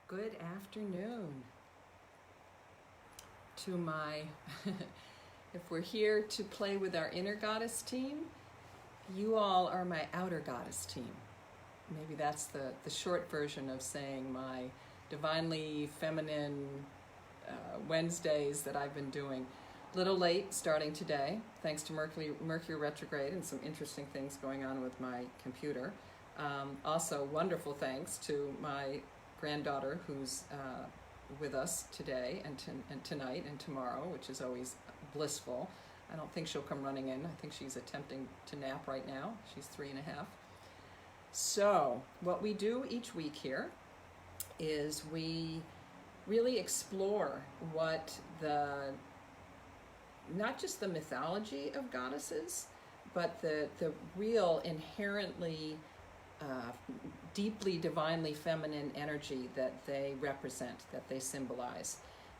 Good afternoon to my, if we're here to play with our inner goddess team, you all are my outer goddess team. Maybe that's the short version of saying my divinely feminine Wednesdays that I've been doing. A little late starting today, thanks to Mercury retrograde and some interesting things going on with my computer. Also, wonderful thanks to my granddaughter who's with us today and tonight and tomorrow, which is always blissful. I don't think she'll come running in. I think she's attempting to nap right now. She's 3.5. So what we do each week here is we really explore what not just the mythology of goddesses, but the real inherently deeply divinely feminine energy that they represent, that they symbolize.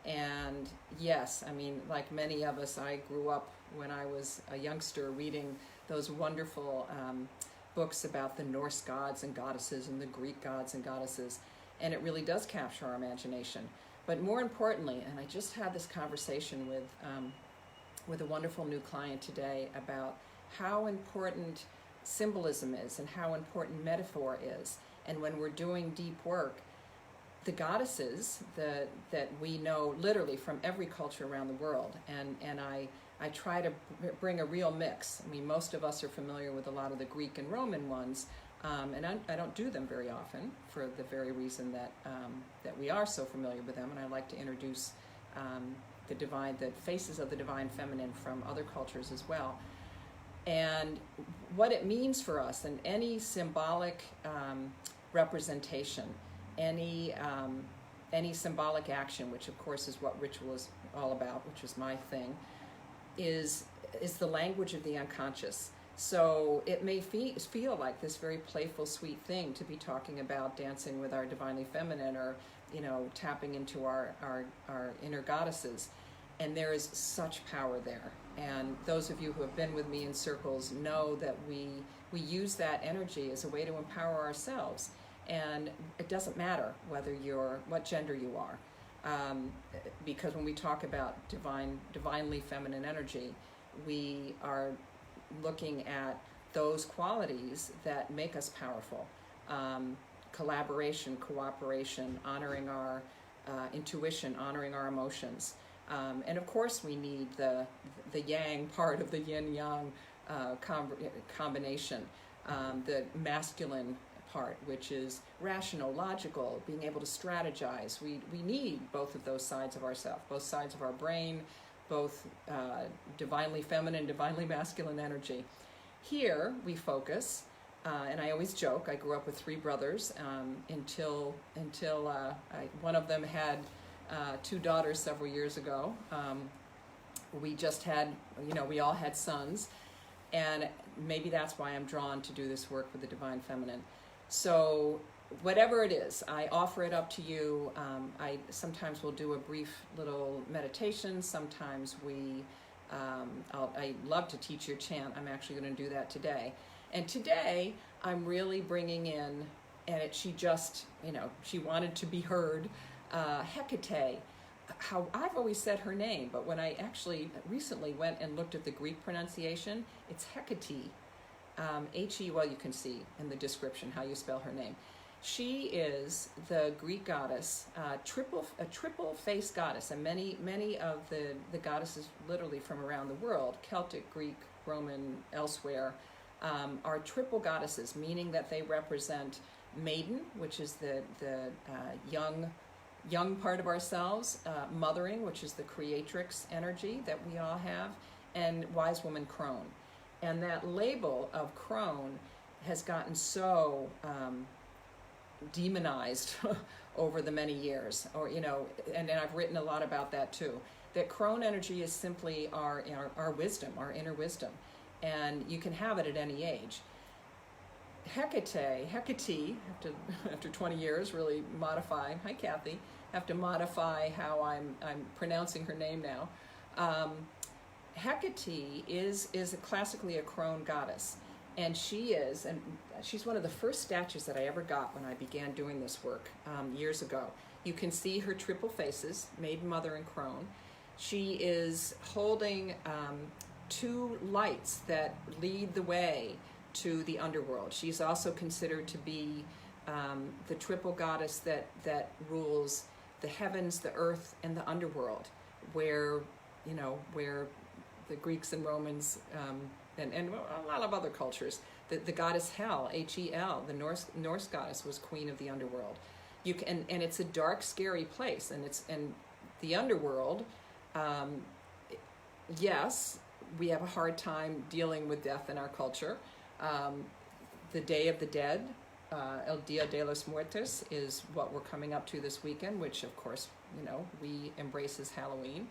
And yes, I mean, like many of us, I grew up when I was a youngster reading those wonderful books about the Norse gods and goddesses and the Greek gods and goddesses, and it really does capture our imagination. But more importantly, and I just had this conversation with a wonderful new client today about how important symbolism is and how important metaphor is. And when we're doing deep work, the goddesses that we know literally from every culture around the world, and I try to bring a real mix. I mean, most of us are familiar with a lot of the Greek and Roman ones, and I don't do them very often for the very reason that we are so familiar with them, and I like to introduce the faces of the divine feminine from other cultures as well. And what it means for us, and any symbolic representation, any symbolic action, which of course is what ritual is all about, which is my thing, is the language of the unconscious. So it may feel like this very playful, sweet thing to be talking about dancing with our divinely feminine, or tapping into our inner goddesses. And there is such power there. And those of you who have been with me in circles know that we use that energy as a way to empower ourselves. And it doesn't matter what gender you are, because when we talk about divinely feminine energy, we are looking at those qualities that make us powerful. Collaboration, cooperation, honoring our intuition, honoring our emotions. And of course we need the yang part of the yin-yang combination, the masculine part, which is rational, logical, being able to strategize. We need both of those sides of ourselves, both sides of our brain, both divinely feminine, divinely masculine energy. Here we focus, and I always joke, I grew up with 3 brothers until one of them had 2 daughters several years ago. We just had, we all had sons, and maybe that's why I'm drawn to do this work with the divine feminine. So whatever it is, I offer it up to you. I sometimes will do a brief little meditation. Sometimes I love to teach your chant. I'm actually going to do that today. And today I'm really bringing in, and she wanted to be heard, Hecate. How I've always said her name, but when I actually recently went and looked at the Greek pronunciation, it's Hecate. H-E, well, you can see in the description how you spell her name. She is the Greek goddess, a triple-faced goddess, and many of the goddesses literally from around the world, Celtic, Greek, Roman, elsewhere, are triple goddesses, meaning that they represent maiden, which is the young part of ourselves, mothering, which is the creatrix energy that we all have, and wise woman crone. And that label of crone has gotten so demonized over the many years, and I've written a lot about that too, that crone energy is simply our wisdom, our inner wisdom, and you can have it at any age. Hecate, after 20 years, really modify. Hi, Kathy. Have to modify how I'm pronouncing her name now. Hecate is classically a crone goddess, And she's one of the first statues that I ever got when I began doing this work years ago. You can see her triple faces, Maiden, Mother, and Crone. She is holding two lights that lead the way to the underworld. She's also considered to be the triple goddess that rules the heavens, the earth, and the underworld, where the Greeks and Romans and a lot of other cultures, the goddess Hel, Hel, the Norse goddess, was queen of the underworld. And it's a dark, scary place, and the underworld. Yes, we have a hard time dealing with death in our culture. The Day of the Dead, El Dia de los Muertos, is what we're coming up to this weekend, which of course, we embrace as Halloween.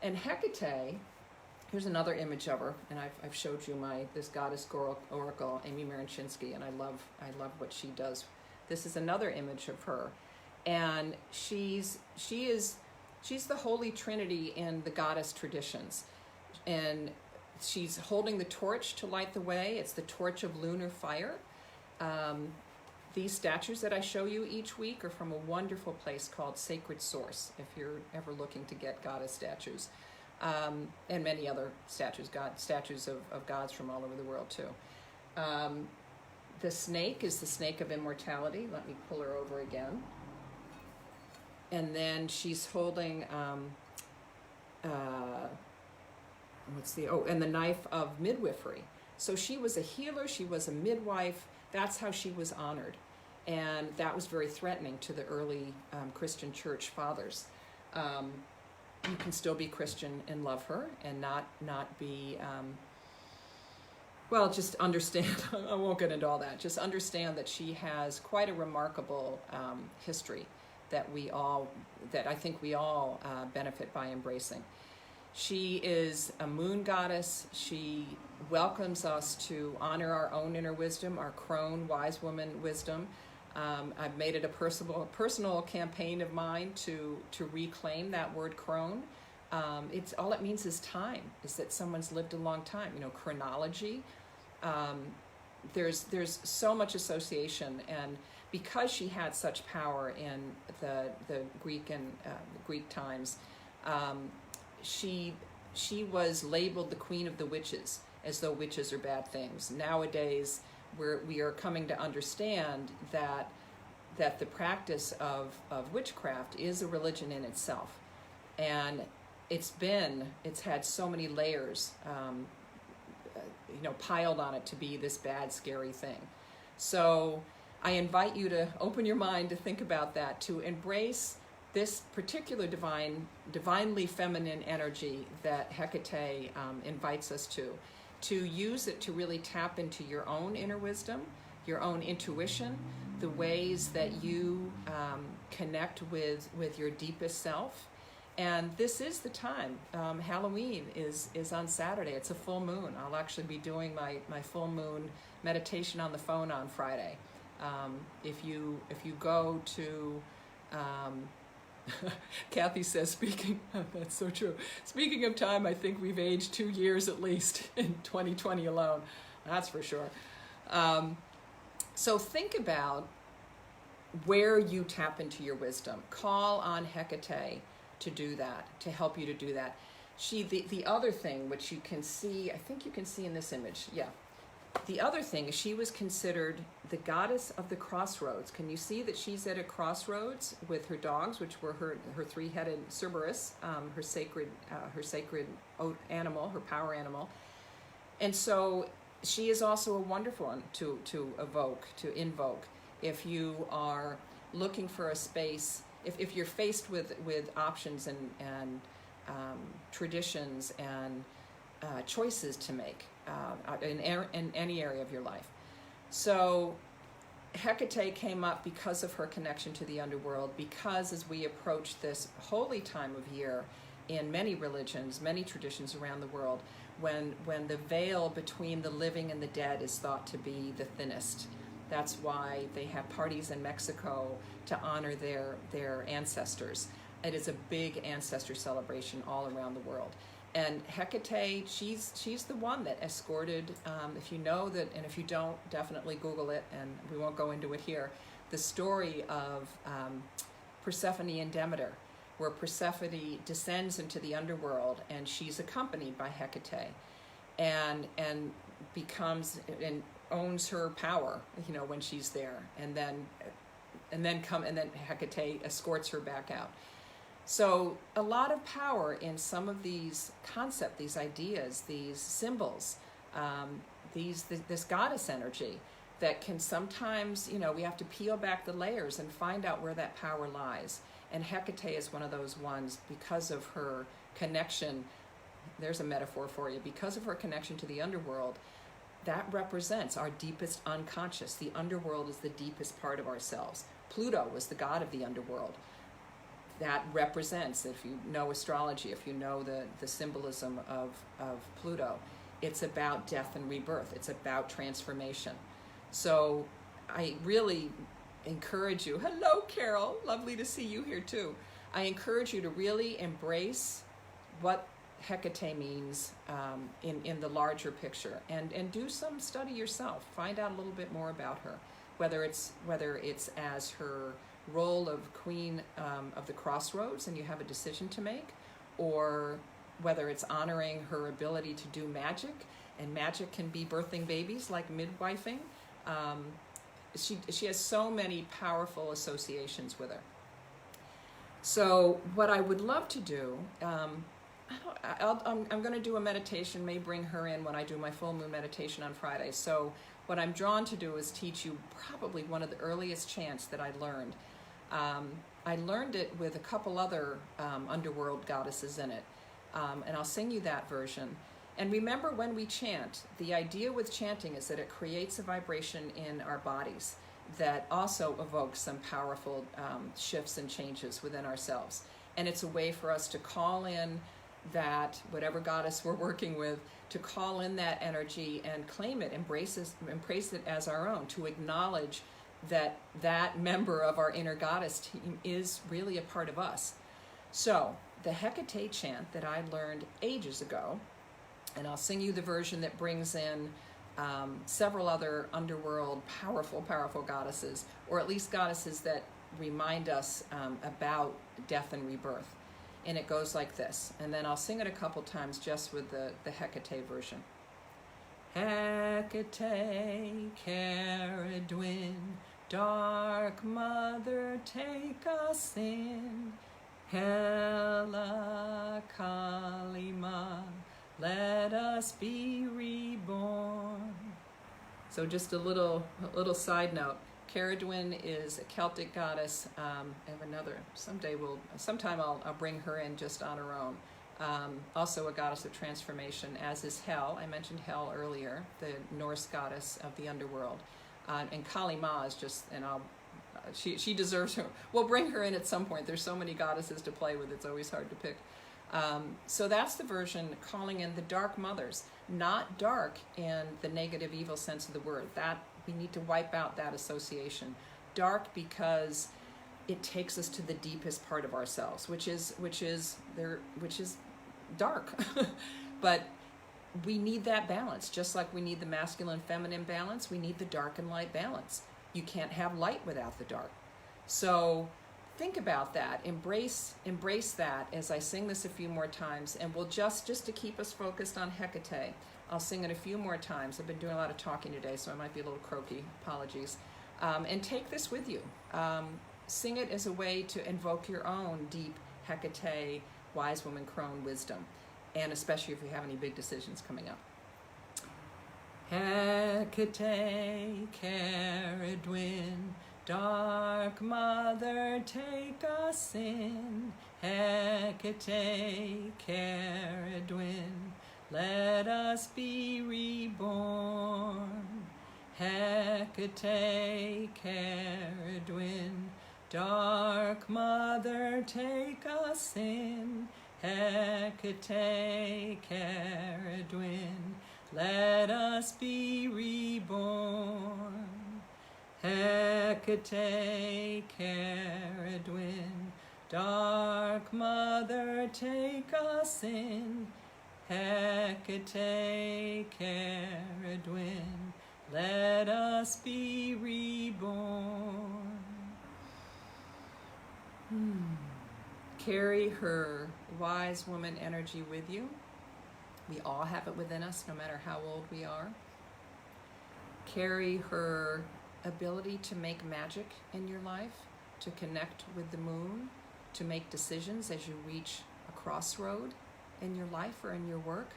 And Hecate, here's another image of her, and I've showed you this goddess oracle, Amy Marinchinsky, and I love what she does. This is another image of her, and she's the Holy Trinity in the goddess traditions, and she's holding the torch to light the way. It's the torch of lunar fire. These statues that I show you each week are from a wonderful place called Sacred Source, if you're ever looking to get goddess statues, and many other statues of gods from all over the world too. The snake is the snake of immortality. Let me pull her over again. And then she's holding, and the knife of midwifery. So she was a healer, she was a midwife. That's how she was honored. And that was very threatening to the early Christian church fathers. You can still be Christian and love her and not be, just understand, I won't get into all that, just understand that she has quite a remarkable history that I think we all benefit by embracing. She is a moon goddess. She welcomes us to honor our own inner wisdom, our crone, wise woman wisdom. I've made it a personal campaign of mine to reclaim that word crone. It's all it means is time, is that someone's lived a long time. Chronology. There's so much association, and because she had such power in the Greek and Greek times, she was labeled the queen of the witches, as though witches are bad things. Nowadays, we are coming to understand that the practice of witchcraft is a religion in itself, and it's had so many layers, piled on it to be this bad, scary thing. So I invite you to open your mind to think about that, to embrace this particular divinely feminine energy that Hecate invites us to use it to really tap into your own inner wisdom, your own intuition, the ways that you connect with your deepest self. And this is the time. Halloween is on Saturday. It's a full moon. I'll actually be doing my full moon meditation on the phone on Friday. If you go to Kathy says, that's so true. Speaking of time, I think we've aged 2 years at least in 2020 alone. That's for sure. So think about where you tap into your wisdom. Call on Hecate to do that, to help you to do that. The other thing, which you can see, I think you can see in this image, yeah. The other thing is she was considered the goddess of the crossroads. Can you see that she's at a crossroads with her dogs, which were her three-headed Cerberus, her sacred animal, her power animal. And so she is also a wonderful one to invoke. If you are looking for a space, if you're faced with options and traditions and choices to make in any area of your life. So Hecate came up because of her connection to the underworld, because as we approach this holy time of year in many religions, many traditions around the world, when the veil between the living and the dead is thought to be the thinnest. That's why they have parties in Mexico to honor their ancestors. It is a big ancestor celebration all around the world. And Hecate, she's the one that escorted, if you know that, and if you don't, definitely Google it, and we won't go into it here, the story of Persephone and Demeter, where Persephone descends into the underworld, and she's accompanied by Hecate, and becomes and owns her power, when she's there, and then Hecate escorts her back out. So a lot of power in some of these concepts, these ideas, these symbols, this goddess energy that can sometimes, we have to peel back the layers and find out where that power lies. And Hecate is one of those ones, because of her connection. There's a metaphor for you. Because of her connection to the underworld, that represents our deepest unconscious. The underworld is the deepest part of ourselves. Pluto was the god of the underworld. That represents, if you know astrology, if you know the symbolism of Pluto, it's about death and rebirth. It's about transformation. So I really encourage you. Hello, Carol. Lovely to see you here too. I encourage you to really embrace what Hecate means in the larger picture, and do some study yourself. Find out a little bit more about her, whether it's as her role of queen of the crossroads and you have a decision to make, or whether it's honoring her ability to do magic, and magic can be birthing babies like midwifing. She has so many powerful associations with her. So what I would love to do, I'm going to do a meditation, may bring her in when I do my full moon meditation on Friday. So what I'm drawn to do is teach you probably one of the earliest chants that I learned. I learned it with a couple other underworld goddesses in it, and I'll sing you that version. And remember, when we chant, the idea with chanting is that it creates a vibration in our bodies that also evokes some powerful shifts and changes within ourselves. And it's a way for us to call in that, whatever goddess we're working with, to call in that energy and claim it, embrace it as our own, to acknowledge that member of our inner goddess team is really a part of us. So the Hecate chant that I learned ages ago, and I'll sing you the version that brings in several other underworld powerful goddesses, or at least goddesses that remind us about death and rebirth. And it goes like this, and then I'll sing it a couple times just with the Hecate version. Hecate, Caradwin, dark mother, take us in. Hela, Kalima, let us be reborn. So just a little side note. Caradwin is a Celtic goddess. I have another. Sometime I'll bring her in just on her own. Also a goddess of transformation, as is Hel. I mentioned Hel earlier, the Norse goddess of the underworld. And Kali Ma is just, and she deserves her. We'll bring her in at some point. There's so many goddesses to play with. It's always hard to pick. So that's the version calling in the dark mothers, not dark in the negative, evil sense of the word. That we need to wipe out that association. Dark because it takes us to the deepest part of ourselves, which is dark. But we need that balance, just like we need the masculine feminine balance. We need the dark and light balance. You can't have light without the dark. So think about that. Embrace that as I sing this a few more times, and we'll just to keep us focused on Hecate, I'll sing it a few more times. I've been doing a lot of talking today, so I might be a little croaky. Apologies. And take this with you. Sing it as a way to invoke your own deep Hecate, wise woman crone wisdom, and especially if you have any big decisions coming up. Hecate, Caradwin, dark mother, take us in. Hecate, Caradwin, let us be reborn. Hecate, Caradwin, dark mother, take us in. Hecate, Caradwin, let us be reborn. Hecate, Caradwin, dark mother, take us in. Hecate Caradwin, let us be reborn. Carry her wise woman energy with you. We all have it within us, no matter how old we are. Carry her ability to make magic in your life, to connect with the moon, to make decisions as you reach a crossroad in your life or in your work.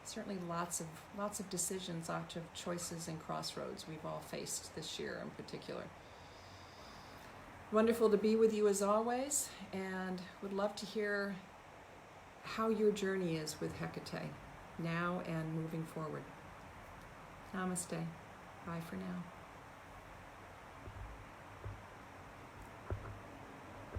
Certainly lots of decisions, lots of choices and crossroads we've all faced this year in particular. Wonderful to be with you as always, and would love to hear how your journey is with Hecate now and moving forward. Namaste. Bye for now.